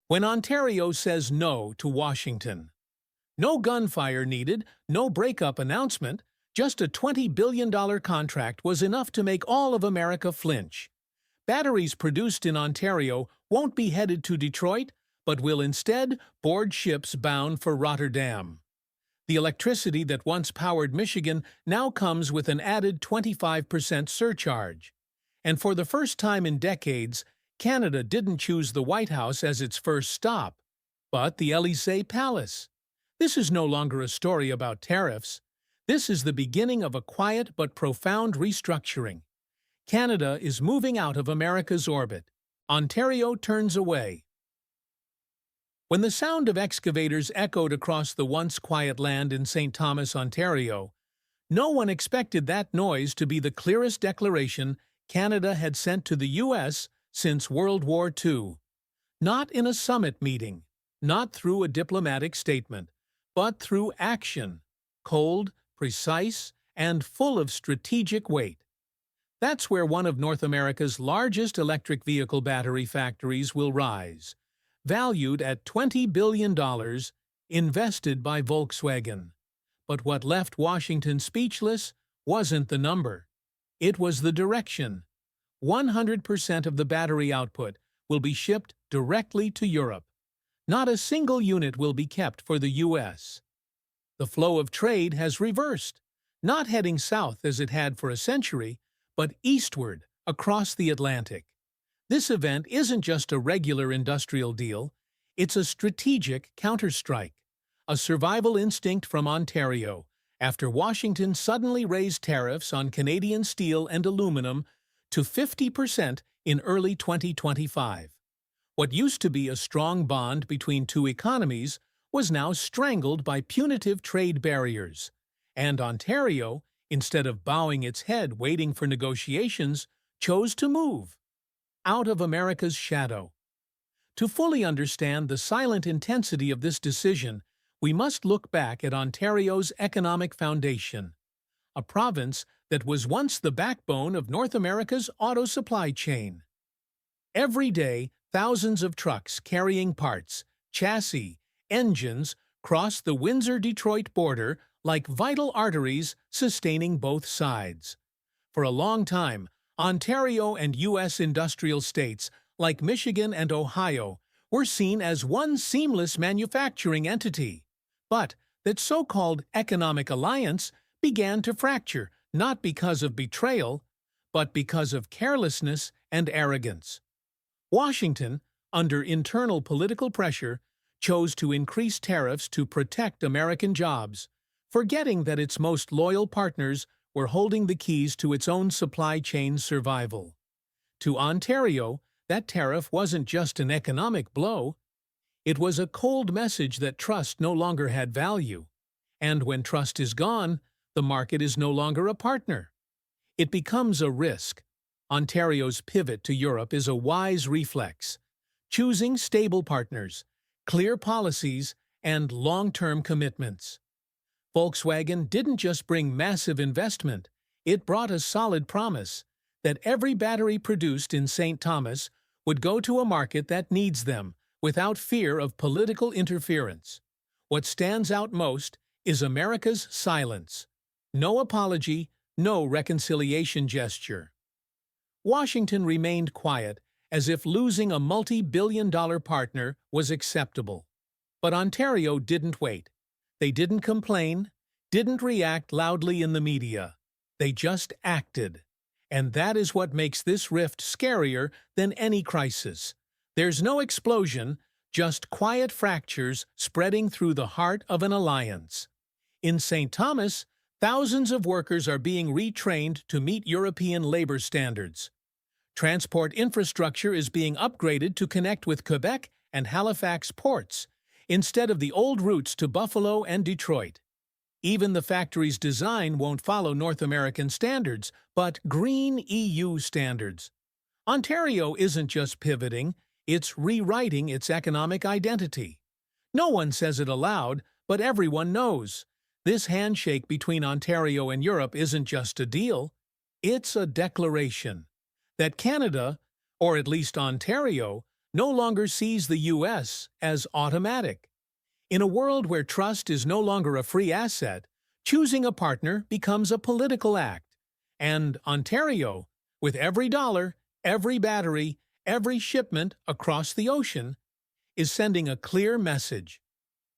when Ontario says no to Washington. No gunfire needed, no breakup announcement, just a $20 billion contract was enough to make all of America flinch. Batteries produced in Ontario won't be headed to Detroit, but will instead board ships bound for Rotterdam. The electricity that once powered Michigan now comes with an added 25% surcharge. And for the first time in decades, Canada didn't choose the White House as its first stop, but the Élysée Palace. This is no longer a story about tariffs. This is the beginning of a quiet but profound restructuring. Canada is moving out of America's orbit. Ontario turns away. When the sound of excavators echoed across the once quiet land in St. Thomas, Ontario, no one expected that noise to be the clearest declaration Canada had sent to the U.S. since World War II. Not in a summit meeting, not through a diplomatic statement, but through action, cold, precise, and full of strategic weight. That's where one of North America's largest electric vehicle battery factories will rise, valued at $20 billion, invested by Volkswagen. But what left Washington speechless wasn't the number. It was the direction. 100% of the battery output will be shipped directly to Europe. Not a single unit will be kept for the U.S. The flow of trade has reversed, not heading south as it had for a century, but eastward across the Atlantic. This event isn't just a regular industrial deal, it's a strategic counterstrike, a survival instinct from Ontario, after Washington suddenly raised tariffs on Canadian steel and aluminum to 50% in early 2025. What used to be a strong bond between two economies was now strangled by punitive trade barriers, and Ontario, instead of bowing its head waiting for negotiations, chose to move out of America's shadow. To fully understand the silent intensity of this decision, we must look back at Ontario's economic foundation, a province that was once the backbone of North America's auto supply chain. Every day, thousands of trucks carrying parts, chassis, engines cross the Windsor-Detroit border like vital arteries sustaining both sides. For a long time, Ontario and U.S. industrial states like Michigan and Ohio were seen as one seamless manufacturing entity. But that so-called economic alliance began to fracture not because of betrayal, but because of carelessness and arrogance. Washington, under internal political pressure, chose to increase tariffs to protect American jobs, forgetting that its most loyal partners were holding the keys to its own supply chain survival. To Ontario, that tariff wasn't just an economic blow. It was a cold message that trust no longer had value. And when trust is gone, the market is no longer a partner. It becomes a risk. Ontario's pivot to Europe is a wise reflex, choosing stable partners, clear policies, and long-term commitments. Volkswagen didn't just bring massive investment, it brought a solid promise that every battery produced in St. Thomas would go to a market that needs them without fear of political interference. What stands out most is America's silence. No apology, no reconciliation gesture. Washington remained quiet, as if losing a multi-billion-dollar partner was acceptable. But Ontario didn't wait. They didn't complain, didn't react loudly in the media. They just acted. And that is what makes this rift scarier than any crisis. There's no explosion, just quiet fractures spreading through the heart of an alliance. In St. Thomas, thousands of workers are being retrained to meet European labor standards. Transport infrastructure is being upgraded to connect with Quebec and Halifax ports, instead of the old routes to Buffalo and Detroit. Even the factory's design won't follow North American standards, but green EU standards. Ontario isn't just pivoting, it's rewriting its economic identity. No one says it aloud, but everyone knows. This handshake between Ontario and Europe isn't just a deal, it's a declaration that Canada, or at least Ontario, no longer sees the U.S. as automatic. In a world where trust is no longer a free asset, choosing a partner becomes a political act. And Ontario, with every dollar, every battery, every shipment across the ocean, is sending a clear message.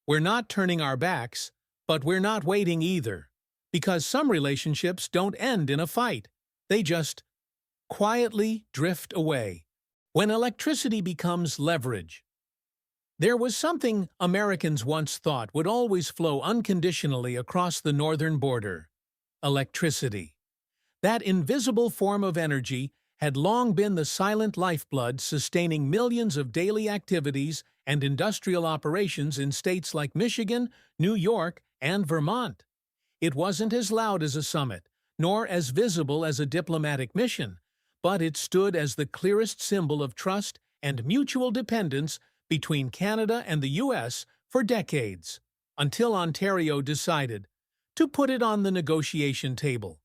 We're not turning our backs, but we're not waiting either. Because some relationships don't end in a fight. They just quietly drift away. When electricity becomes leverage. There was something Americans once thought would always flow unconditionally across the northern border: electricity. That invisible form of energy had long been the silent lifeblood sustaining millions of daily activities and industrial operations in states like Michigan, New York, and Vermont. It wasn't as loud as a summit, nor as visible as a diplomatic mission, but it stood as the clearest symbol of trust and mutual dependence between Canada and the U.S. for decades, until Ontario decided to put it on the negotiation table.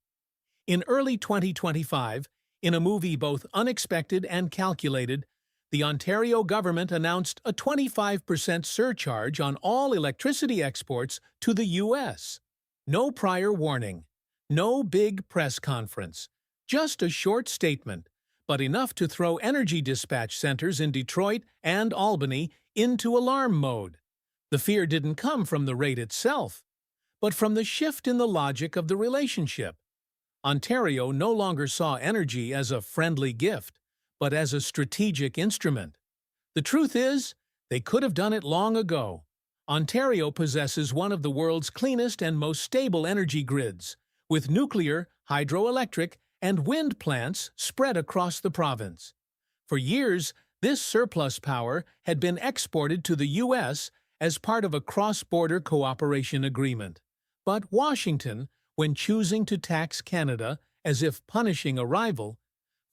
In early 2025, in a movie both unexpected and calculated, the Ontario government announced a 25% surcharge on all electricity exports to the U.S. No prior warning, no big press conference, just a short statement, but enough to throw energy dispatch centers in Detroit and Albany into alarm mode. The fear didn't come from the rate itself, but from the shift in the logic of the relationship. Ontario no longer saw energy as a friendly gift, but as a strategic instrument. The truth is, they could have done it long ago. Ontario possesses one of the world's cleanest and most stable energy grids, with nuclear, hydroelectric, and wind plants spread across the province. For years, this surplus power had been exported to the U.S. as part of a cross-border cooperation agreement. But Washington, when choosing to tax Canada as if punishing a rival,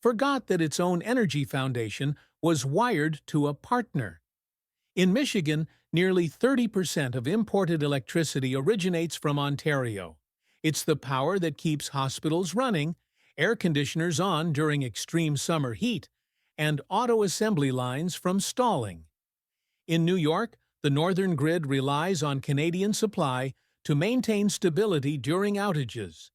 forgot that its own energy foundation was wired to a partner. In Michigan, nearly 30% of imported electricity originates from Ontario. It's the power that keeps hospitals running, air conditioners on during extreme summer heat, and auto assembly lines from stalling. In New York, the northern grid relies on Canadian supply to maintain stability during outages.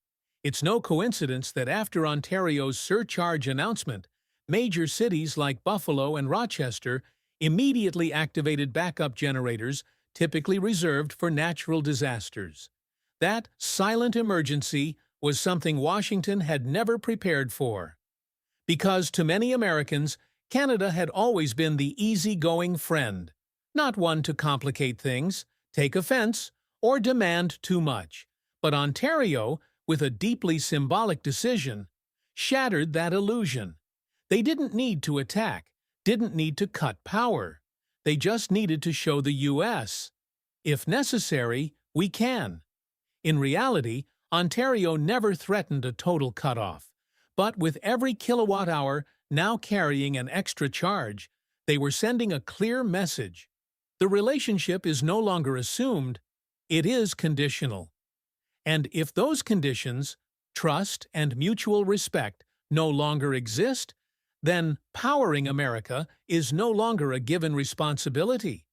It's no coincidence that after Ontario's surcharge announcement, major cities like Buffalo and Rochester immediately activated backup generators typically reserved for natural disasters. That silent emergency was something Washington had never prepared for. Because to many Americans, Canada had always been the easygoing friend, not one to complicate things, take offense, or demand too much. But Ontario, with a deeply symbolic decision, shattered that illusion. They didn't need to attack, didn't need to cut power. They just needed to show the U.S. If necessary, we can. In reality, Ontario never threatened a total cutoff, but with every kilowatt-hour now carrying an extra charge, they were sending a clear message. The relationship is no longer assumed, it is conditional. And if those conditions, trust and mutual respect, no longer exist, then powering America is no longer a given responsibility.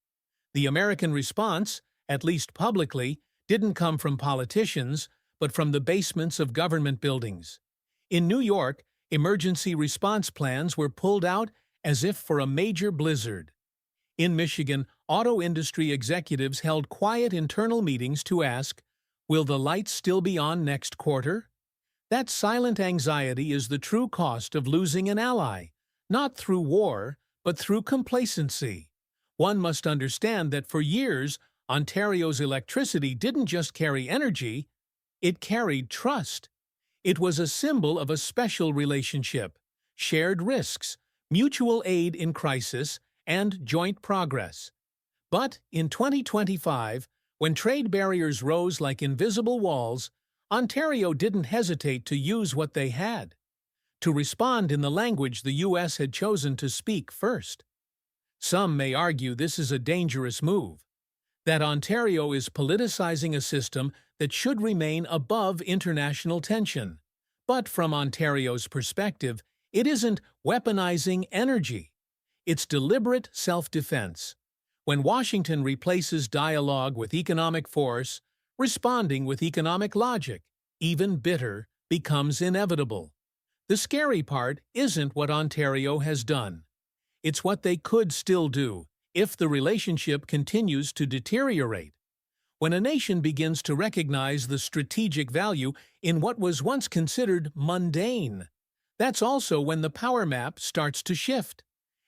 The American response, at least publicly, didn't come from politicians, but from the basements of government buildings. In New York, emergency response plans were pulled out as if for a major blizzard. In Michigan, auto industry executives held quiet internal meetings to ask, "Will the lights still be on next quarter?" That silent anxiety is the true cost of losing an ally, not through war, but through complacency. One must understand that for years, Ontario's electricity didn't just carry energy, it carried trust. It was a symbol of a special relationship, shared risks, mutual aid in crisis, and joint progress. But in 2025, when trade barriers rose like invisible walls, Ontario didn't hesitate to use what they had, to respond in the language the U.S. had chosen to speak first. Some may argue this is a dangerous move, that Ontario is politicizing a system that should remain above international tension. But from Ontario's perspective, it isn't weaponizing energy. It's deliberate self-defense. When Washington replaces dialogue with economic force, responding with economic logic, even bitter, becomes inevitable. The scary part isn't what Ontario has done. It's what they could still do if the relationship continues to deteriorate. When a nation begins to recognize the strategic value in what was once considered mundane, that's also when the power map starts to shift.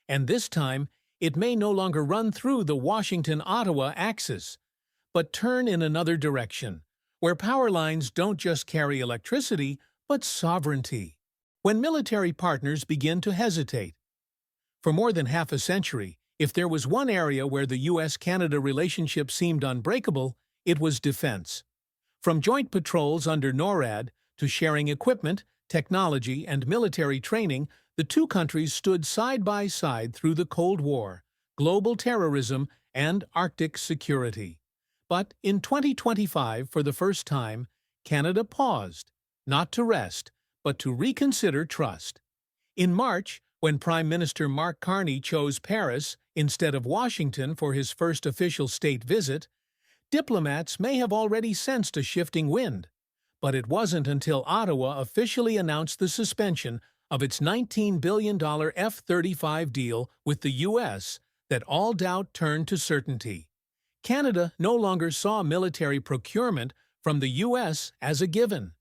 And this time, it may no longer run through the Washington-Ottawa axis, but turn in another direction, where power lines don't just carry electricity, but sovereignty. When military partners begin to hesitate. For more than half a century, if there was one area where the U.S.-Canada relationship seemed unbreakable, it was defense. From joint patrols under NORAD to sharing equipment, technology, and military training, the two countries stood side by side through the Cold War, global terrorism, and Arctic security. But in 2025, for the first time, Canada paused, not to rest, but to reconsider trust. In March, when Prime Minister Mark Carney chose Paris instead of Washington for his first official state visit, diplomats may have already sensed a shifting wind. But it wasn't until Ottawa officially announced the suspension of its $19 billion F-35 deal with the U.S. that all doubt turned to certainty. Canada no longer saw military procurement from the U.S. as a given.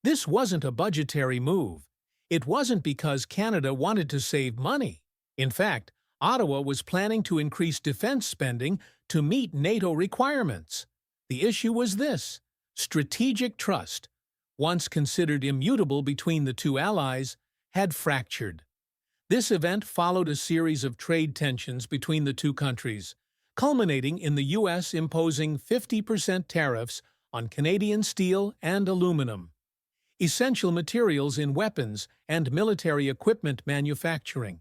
This wasn't a budgetary move. It wasn't because Canada wanted to save money. In fact, Ottawa was planning to increase defense spending to meet NATO requirements. The issue was this: strategic trust, once considered immutable between the two allies, had fractured. This event followed a series of trade tensions between the two countries, culminating in the U.S. imposing 50% tariffs on Canadian steel and aluminum, essential materials in weapons and military equipment manufacturing.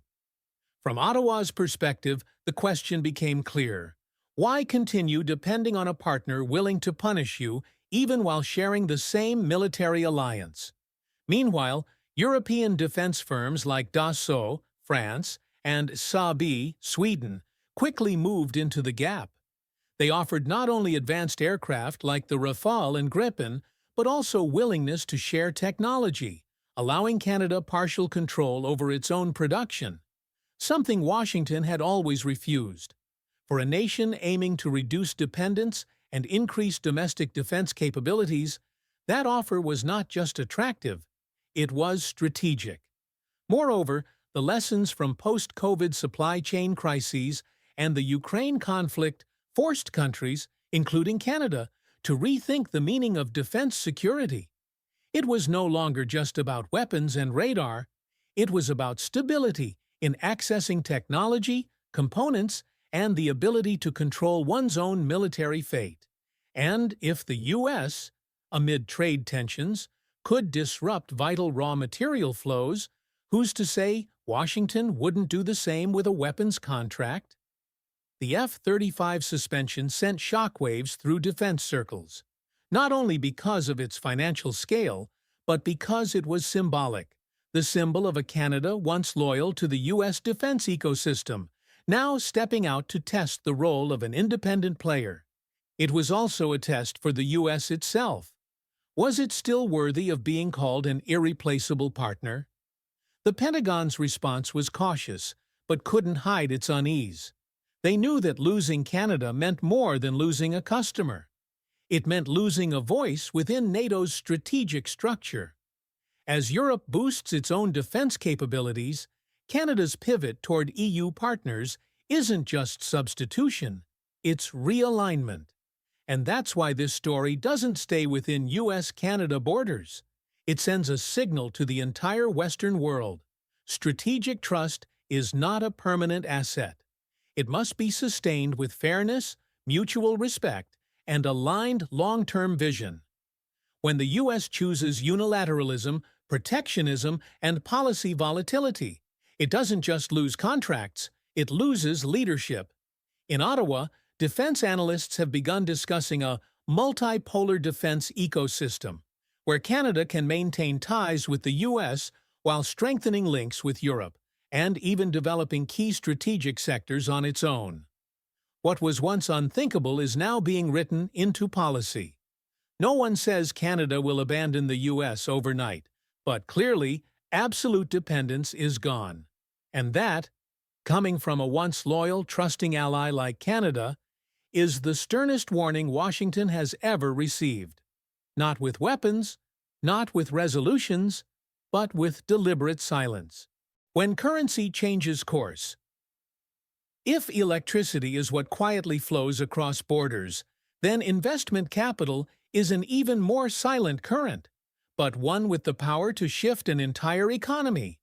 From Ottawa's perspective, the question became clear. Why continue depending on a partner willing to punish you even while sharing the same military alliance? Meanwhile, European defense firms like Dassault, France, and Saab, Sweden, quickly moved into the gap. They offered not only advanced aircraft like the Rafale and Gripen, but also willingness to share technology, allowing Canada partial control over its own production, something Washington had always refused. For a nation aiming to reduce dependence and increase domestic defense capabilities, that offer was not just attractive, it was strategic. Moreover, the lessons from post-COVID supply chain crises and the Ukraine conflict forced countries, including Canada, to rethink the meaning of defense security. It was no longer just about weapons and radar, it was about stability in accessing technology, components, and the ability to control one's own military fate. And if the U.S., amid trade tensions, could disrupt vital raw material flows, who's to say Washington wouldn't do the same with a weapons contract? The F-35 suspension sent shockwaves through defense circles, not only because of its financial scale, but because it was symbolic, the symbol of a Canada once loyal to the U.S. defense ecosystem, now stepping out to test the role of an independent player. It was also a test for the U.S. itself. Was it still worthy of being called an irreplaceable partner? The Pentagon's response was cautious, but couldn't hide its unease. They knew that losing Canada meant more than losing a customer. It meant losing a voice within NATO's strategic structure. As Europe boosts its own defense capabilities, Canada's pivot toward EU partners isn't just substitution, it's realignment. And that's why this story doesn't stay within US-Canada borders. It sends a signal to the entire Western world. Strategic trust is not a permanent asset. It must be sustained with fairness, mutual respect, and aligned long-term vision. When the U.S. chooses unilateralism, protectionism, and policy volatility, it doesn't just lose contracts, it loses leadership. In Ottawa, defense analysts have begun discussing a multipolar defense ecosystem, where Canada can maintain ties with the U.S. while strengthening links with Europe, and even developing key strategic sectors on its own. What was once unthinkable is now being written into policy. No one says Canada will abandon the U.S. overnight, but clearly, absolute dependence is gone. And that, coming from a once loyal, trusting ally like Canada, is the sternest warning Washington has ever received. Not with weapons, not with resolutions, but with deliberate silence. When currency changes course. If electricity is what quietly flows across borders, then investment capital is an even more silent current, but one with the power to shift an entire economy.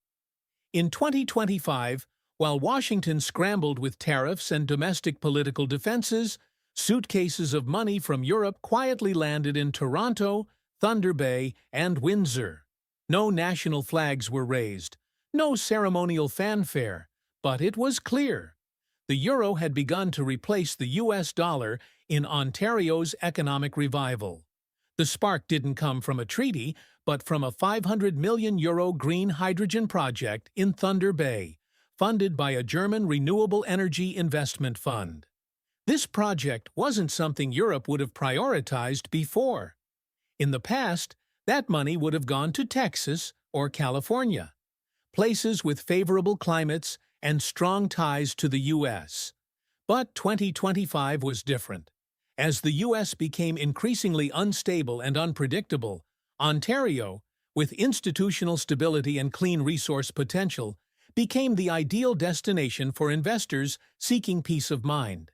In 2025, while Washington scrambled with tariffs and domestic political defenses, suitcases of money from Europe quietly landed in Toronto, Thunder Bay, and Windsor. No national flags were raised, no ceremonial fanfare, but it was clear. The euro had begun to replace the US dollar in Ontario's economic revival. The spark didn't come from a treaty, but from a €500 million green hydrogen project in Thunder Bay, funded by a German renewable energy investment fund. This project wasn't something Europe would have prioritized before. In the past, that money would have gone to Texas or California, places with favorable climates and strong ties to the U.S. But 2025 was different. As the U.S. became increasingly unstable and unpredictable, Ontario, with institutional stability and clean resource potential, became the ideal destination for investors seeking peace of mind.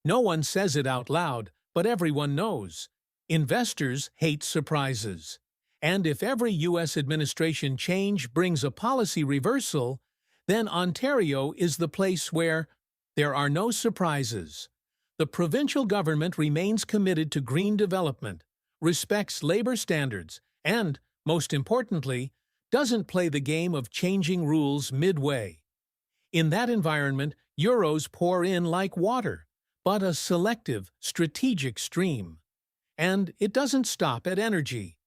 No one says it out loud, but everyone knows. Investors hate surprises. And if every U.S. administration change brings a policy reversal, then Ontario is the place where there are no surprises. The provincial government remains committed to green development, respects labor standards, and, most importantly, doesn't play the game of changing rules midway. In that environment, euros pour in like water, but a selective, strategic stream. And it doesn't stop at energy.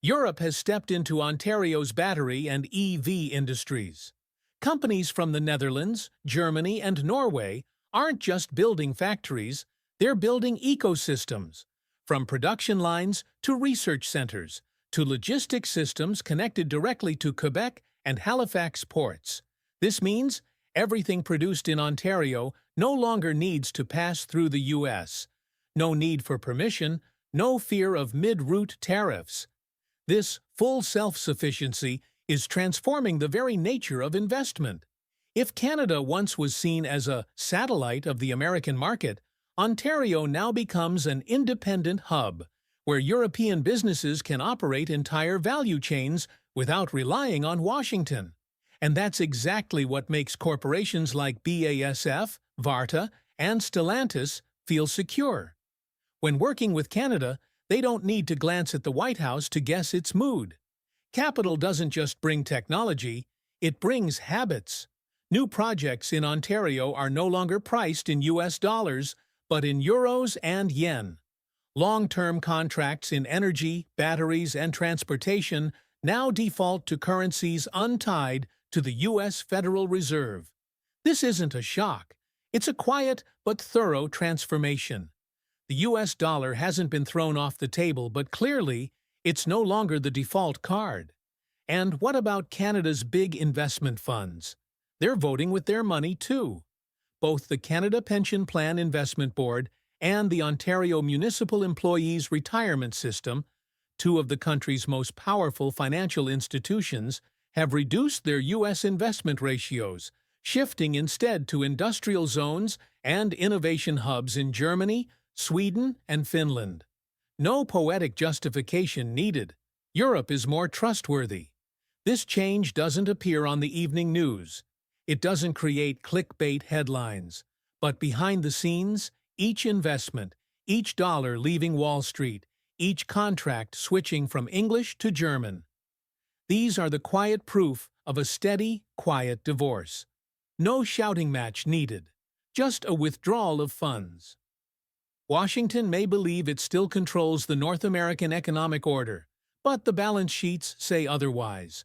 Europe has stepped into Ontario's battery and EV industries. Companies from the Netherlands, Germany, and Norway aren't just building factories, they're building ecosystems. From production lines to research centers, to logistics systems connected directly to Quebec and Halifax ports. This means everything produced in Ontario no longer needs to pass through the U.S. No need for permission, no fear of mid-route tariffs. This full self-sufficiency is transforming the very nature of investment. If Canada once was seen as a satellite of the American market, Ontario now becomes an independent hub, where European businesses can operate entire value chains without relying on Washington. And that's exactly what makes corporations like BASF, Varta, and Stellantis feel secure. When working with Canada, they don't need to glance at the White House to guess its mood. Capital doesn't just bring technology, it brings habits. New projects in Ontario are no longer priced in US dollars, but in euros and yen. Long-term contracts in energy, batteries, and transportation now default to currencies untied to the U.S. Federal Reserve. This isn't a shock. It's a quiet but thorough transformation. The U.S. dollar hasn't been thrown off the table, but clearly, it's no longer the default card. And what about Canada's big investment funds? They're voting with their money, too. Both the Canada Pension Plan Investment Board and the Ontario Municipal Employees Retirement System, two of the country's most powerful financial institutions, have reduced their U.S. investment ratios, shifting instead to industrial zones and innovation hubs in Germany, Sweden, and Finland. No poetic justification needed. Europe is more trustworthy. This change doesn't appear on the evening news. It doesn't create clickbait headlines. But behind the scenes, each investment, each dollar leaving Wall Street, each contract switching from English to German. These are the quiet proof of a steady, quiet divorce. No shouting match needed, just a withdrawal of funds. Washington may believe it still controls the North American economic order, but the balance sheets say otherwise.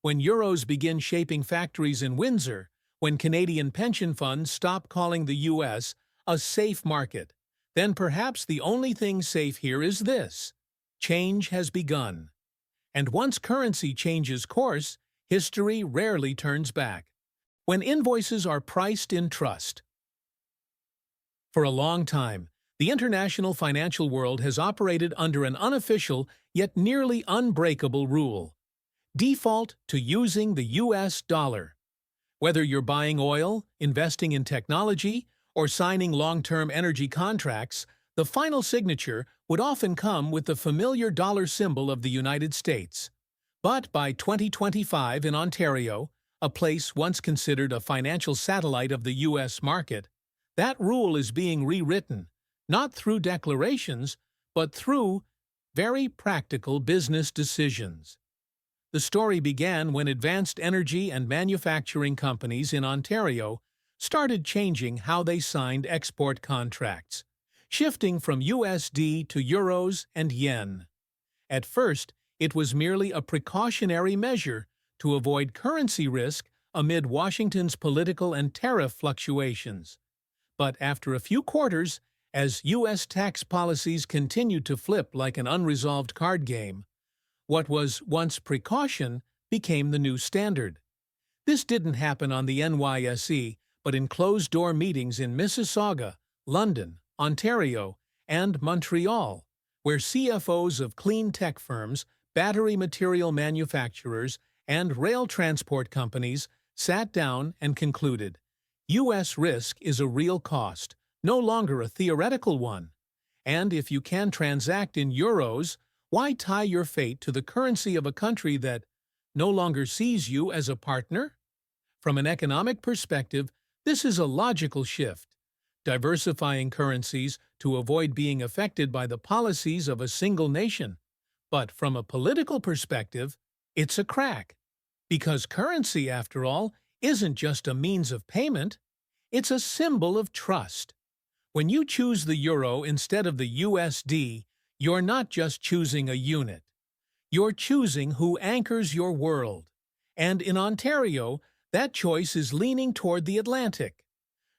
when euros begin shaping factories in Windsor, when Canadian pension funds stop calling the U.S. a safe market, then perhaps the only thing safe here is this: change has begun. And once currency changes course, history rarely turns back. When invoices are priced in trust. For a long time, the international financial world has operated under an unofficial yet nearly unbreakable rule: default to using the U.S. dollar. Whether you're buying oil, investing in technology, or signing long-term energy contracts, the final signature would often come with the familiar dollar symbol of the United States. But by 2025 in Ontario, a place once considered a financial satellite of the U.S. market, that rule is being rewritten, not through declarations, but through very practical business decisions. The story began when advanced energy and manufacturing companies in Ontario started changing how they signed export contracts, shifting from USD to euros and yen. At first, it was merely a precautionary measure to avoid currency risk amid Washington's political and tariff fluctuations. But after a few quarters, as U.S. tax policies continued to flip like an unresolved card game, what was once precaution became the new standard. This didn't happen on the NYSE, but in closed-door meetings in Mississauga, London, Ontario, and Montreal, where CFOs of clean tech firms, battery material manufacturers, and rail transport companies sat down and concluded, U.S. risk is a real cost, no longer a theoretical one. And if you can transact in euros, why tie your fate to the currency of a country that no longer sees you as a partner? From an economic perspective, this is a logical shift, diversifying currencies to avoid being affected by the policies of a single nation. But from a political perspective, it's a crack. Because currency, after all, isn't just a means of payment, it's a symbol of trust. When you choose the euro instead of the USD, you're not just choosing a unit. You're choosing who anchors your world. And in Ontario, that choice is leaning toward the Atlantic.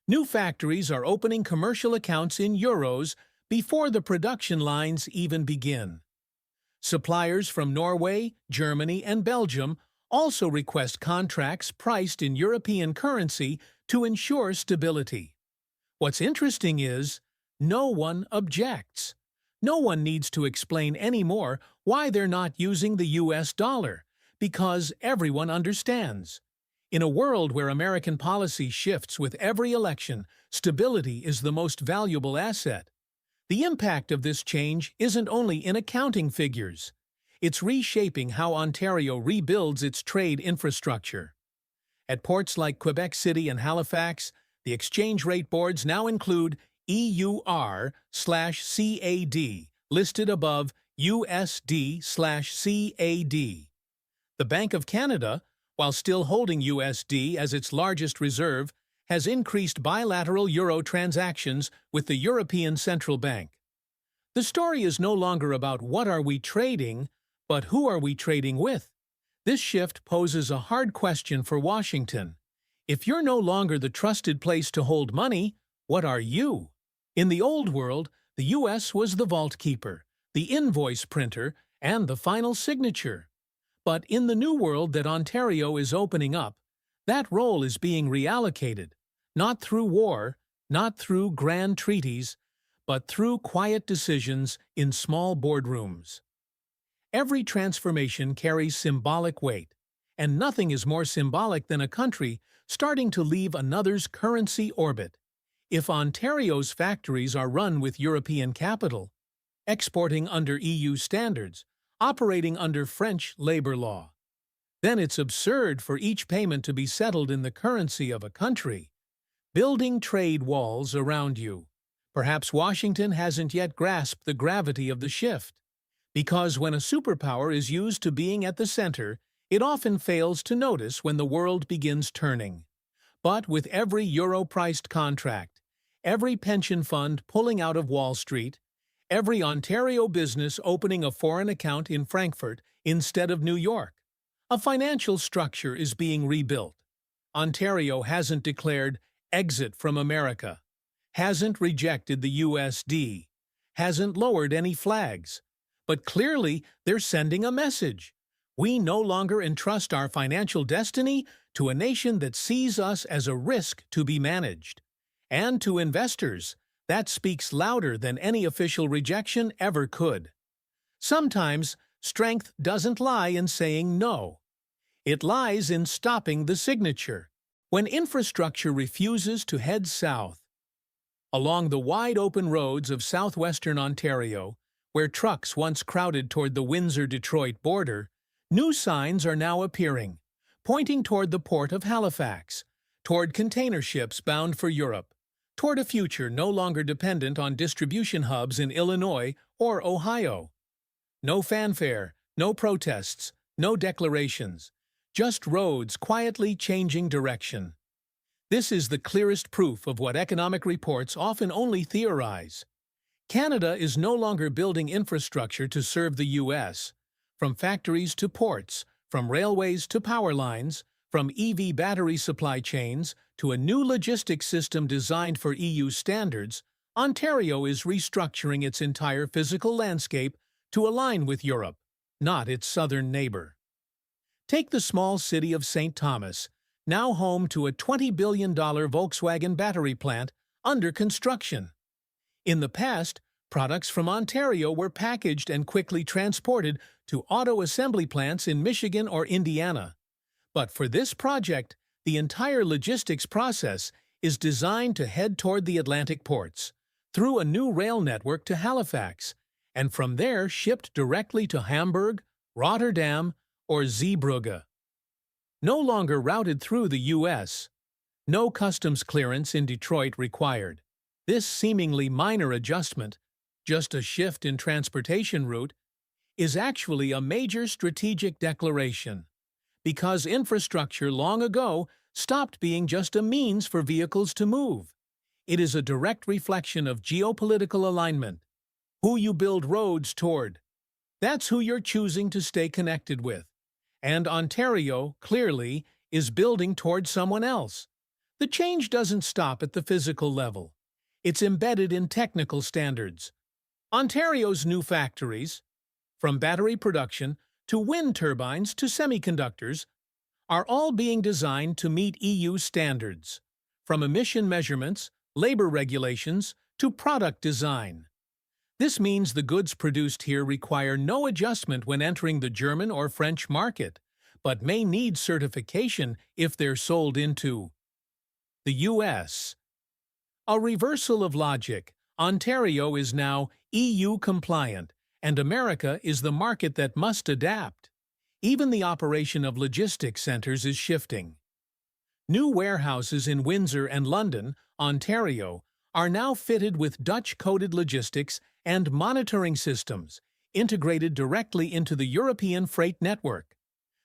New factories are opening commercial accounts in euros before the production lines even begin. Suppliers from Norway, Germany, and Belgium also request contracts priced in European currency to ensure stability. What's interesting is, no one objects. No one needs to explain anymore why they're not using the U.S. dollar, because everyone understands. In a world where American policy shifts with every election, stability is the most valuable asset. The impact of this change isn't only in accounting figures. It's reshaping how Ontario rebuilds its trade infrastructure. At ports like Quebec City and Halifax, the exchange rate boards now include EUR/CAD, listed above USD/CAD. The Bank of Canada, while still holding USD as its largest reserve, has increased bilateral euro transactions with the European Central Bank. The story is no longer about what are we trading, but who are we trading with? This shift poses a hard question for Washington. If you're no longer the trusted place to hold money, what are you? In the old world, the U.S. was the vault keeper, the invoice printer, and the final signature. But in the new world that Ontario is opening up, that role is being reallocated, not through war, not through grand treaties, but through quiet decisions in small boardrooms. Every transformation carries symbolic weight, and nothing is more symbolic than a country starting to leave another's currency orbit. If Ontario's factories are run with European capital, exporting under EU standards, operating under French labor law, then it's absurd for each payment to be settled in the currency of a country, building trade walls around you. Perhaps Washington hasn't yet grasped the gravity of the shift, because when a superpower is used to being at the center, it often fails to notice when the world begins turning. But with every euro-priced contract, every pension fund pulling out of Wall Street, every Ontario business opening a foreign account in Frankfurt instead of New York, A financial structure is being rebuilt. Ontario hasn't declared exit from America, hasn't rejected the USD, hasn't lowered any flags. But clearly, they're sending a message. We no longer entrust our financial destiny to a nation that sees us as a risk to be managed. And to investors, that speaks louder than any official rejection ever could. Sometimes, strength doesn't lie in saying no. It lies in stopping the signature. When infrastructure refuses to head south, along the wide-open roads of southwestern Ontario, where trucks once crowded toward the Windsor-Detroit border, new signs are now appearing, pointing toward the port of Halifax, toward container ships bound for Europe, toward a future no longer dependent on distribution hubs in Illinois or Ohio. No fanfare, no protests, no declarations, just roads quietly changing direction. This is the clearest proof of what economic reports often only theorize. Canada is no longer building infrastructure to serve the U.S. From factories to ports, from railways to power lines, from EV battery supply chains to a new logistics system designed for EU standards, Ontario is restructuring its entire physical landscape to align with Europe, not its southern neighbor. Take the small city of St. Thomas, now home to a $20 billion Volkswagen battery plant under construction. In the past, products from Ontario were packaged and quickly transported to auto assembly plants in Michigan or Indiana. But for this project, the entire logistics process is designed to head toward the Atlantic ports, through a new rail network to Halifax, and from there shipped directly to Hamburg, Rotterdam, or Zeebrugge. No longer routed through the U.S., no customs clearance in Detroit required. This seemingly minor adjustment, just a shift in transportation route, is actually a major strategic declaration, because infrastructure long ago stopped being just a means for vehicles to move. It is a direct reflection of geopolitical alignment. Who you build roads toward, that's who you're choosing to stay connected with. And Ontario, clearly, is building toward someone else. The change doesn't stop at the physical level. It's embedded in technical standards. Ontario's new factories, from battery production to wind turbines to semiconductors, are all being designed to meet EU standards, from emission measurements, labor regulations, to product design. This means the goods produced here require no adjustment when entering the German or French market, but may need certification if they're sold into the U.S. A reversal of logic. Ontario is now EU compliant, and America is the market that must adapt. Even the operation of logistics centers is shifting. New warehouses in Windsor and London, Ontario, are now fitted with Dutch-coded logistics and monitoring systems, integrated directly into the European freight network.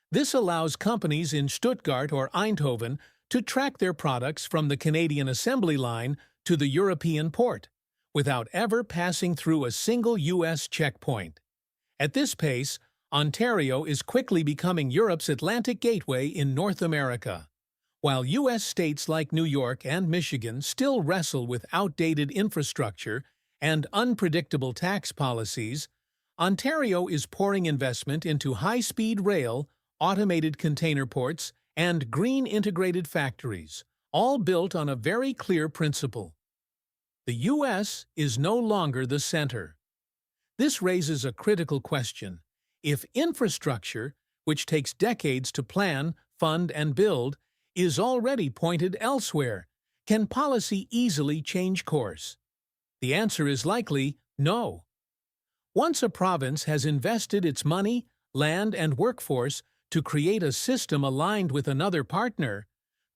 This allows companies in Stuttgart or Eindhoven to track their products from the Canadian assembly line to the European port, without ever passing through a single U.S. checkpoint. At this pace, Ontario is quickly becoming Europe's Atlantic gateway in North America. While U.S. states like New York and Michigan still wrestle with outdated infrastructure and unpredictable tax policies, Ontario is pouring investment into high-speed rail, automated container ports, and green integrated factories, all built on a very clear principle. The U.S. is no longer the center. This raises a critical question. If infrastructure, which takes decades to plan, fund, and build, is already pointed elsewhere, can policy easily change course? The answer is likely no. Once a province has invested its money, land, and workforce to create a system aligned with another partner,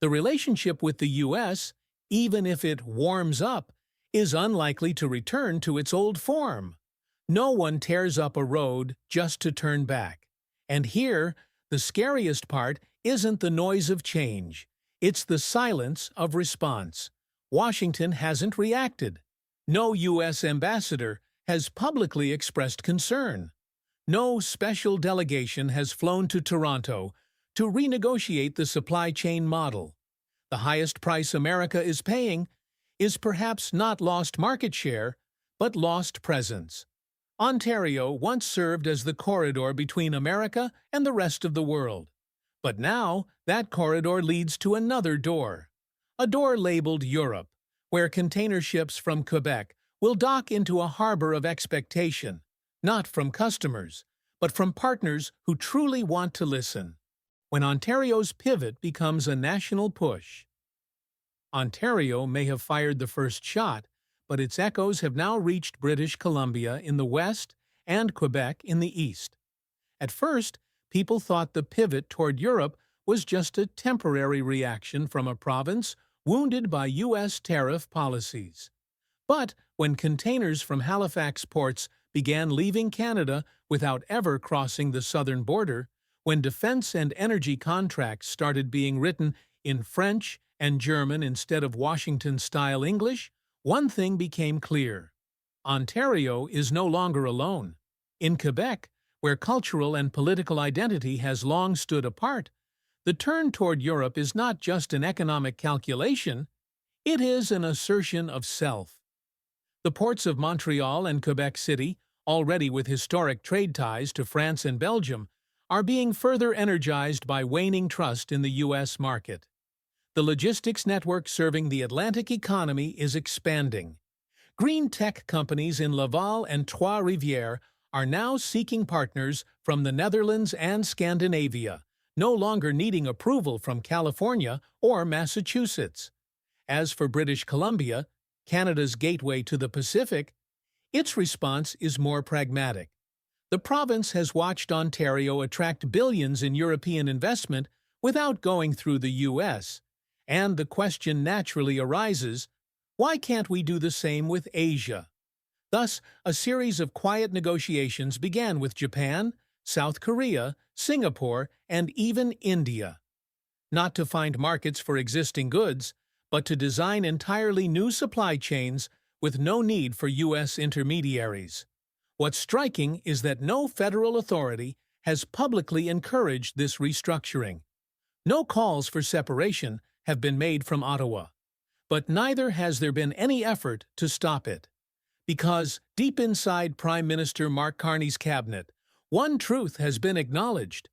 the relationship with the U.S., even if it warms up, is unlikely to return to its old form. No one tears up a road just to turn back. And here, the scariest part isn't the noise of change. It's the silence of response. Washington hasn't reacted. No U.S. ambassador has publicly expressed concern. No special delegation has flown to Toronto to renegotiate the supply chain model. The highest price America is paying is perhaps not lost market share, but lost presence. Ontario once served as the corridor between America and the rest of the world. But now that corridor leads to another door. A door labeled Europe, where container ships from Quebec will dock into a harbor of expectation, not from customers, but from partners who truly want to listen. When Ontario's pivot becomes a national push. Ontario may have fired the first shot, but its echoes have now reached British Columbia in the west and Quebec in the east. At first, people thought the pivot toward Europe was just a temporary reaction from a province wounded by U.S. tariff policies. But when containers from Halifax ports began leaving Canada without ever crossing the southern border, when defense and energy contracts started being written in French and German instead of Washington-style English, one thing became clear. Ontario is no longer alone. In Quebec, where cultural and political identity has long stood apart, the turn toward Europe is not just an economic calculation, it is an assertion of self. The ports of Montreal and Quebec City, already with historic trade ties to France and Belgium, are being further energized by waning trust in the U.S. market. The logistics network serving the Atlantic economy is expanding. Green tech companies in Laval and Trois-Rivières are now seeking partners from the Netherlands and Scandinavia, no longer needing approval from California or Massachusetts. As for British Columbia, Canada's gateway to the Pacific, its response is more pragmatic. The province has watched Ontario attract billions in European investment without going through the U.S., and the question naturally arises, why can't we do the same with Asia? Thus, a series of quiet negotiations began with Japan, South Korea, Singapore, and even India. Not to find markets for existing goods, but to design entirely new supply chains with no need for U.S. intermediaries. What's striking is that no federal authority has publicly encouraged this restructuring. No calls for separation have been made from Ottawa, but neither has there been any effort to stop it. Because, deep inside Prime Minister Mark Carney's cabinet, one truth has been acknowledged.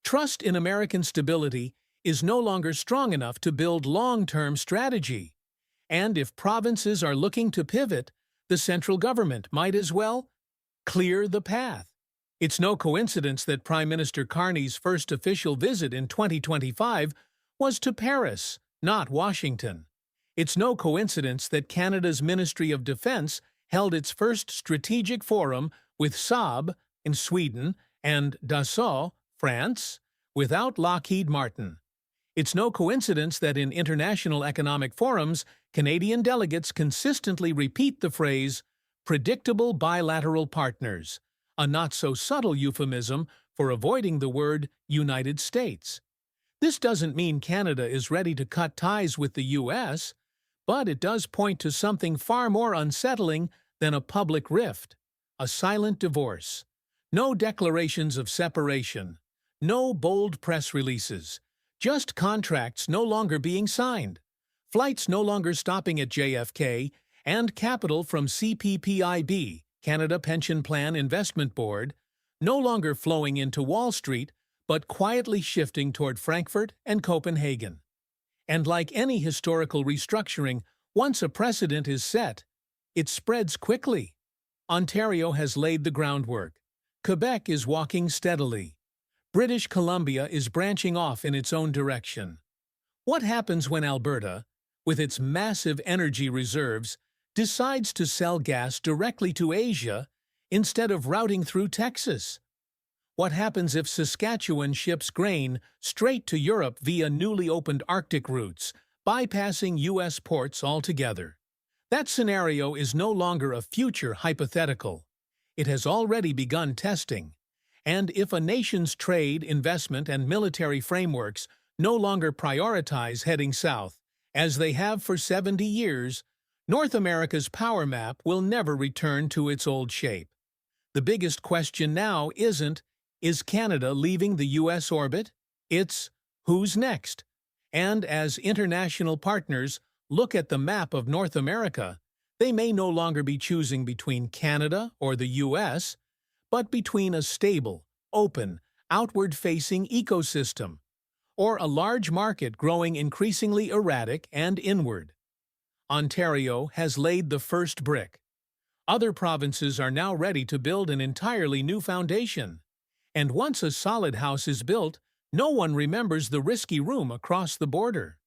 Trust in American stability is no longer strong enough to build long-term strategy. And if provinces are looking to pivot, the central government might as well clear the path. It's no coincidence that Prime Minister Carney's first official visit in 2025 was to Paris, not Washington. It's no coincidence that Canada's Ministry of Defence held its first strategic forum with Saab in Sweden and Dassault, France, without Lockheed Martin. It's no coincidence that in international economic forums, Canadian delegates consistently repeat the phrase, predictable bilateral partners, a not-so-subtle euphemism for avoiding the word United States. This doesn't mean Canada is ready to cut ties with the U.S., but it does point to something far more unsettling than a public rift, a silent divorce. No declarations of separation, no bold press releases, just contracts no longer being signed, flights no longer stopping at JFK, and capital from CPPIB, Canada Pension Plan Investment Board, no longer flowing into Wall Street, but quietly shifting toward Frankfurt and Copenhagen. And like any historical restructuring, once a precedent is set, it spreads quickly. Ontario has laid the groundwork. Quebec is walking steadily. British Columbia is branching off in its own direction. What happens when Alberta, with its massive energy reserves, decides to sell gas directly to Asia instead of routing through Texas? What happens if Saskatchewan ships grain straight to Europe via newly opened Arctic routes, bypassing U.S. ports altogether? That scenario is no longer a future hypothetical. It has already begun testing. And if a nation's trade, investment, and military frameworks no longer prioritize heading south, as they have for 70 years, North America's power map will never return to its old shape. The biggest question now isn't, is Canada leaving the U.S. orbit? It's, who's next? And as international partners look at the map of North America, they may no longer be choosing between Canada or the U.S., but between a stable, open, outward-facing ecosystem, or a large market growing increasingly erratic and inward. Ontario has laid the first brick. Other provinces are now ready to build an entirely new foundation. And once a solid house is built, no one remembers the risky room across the border.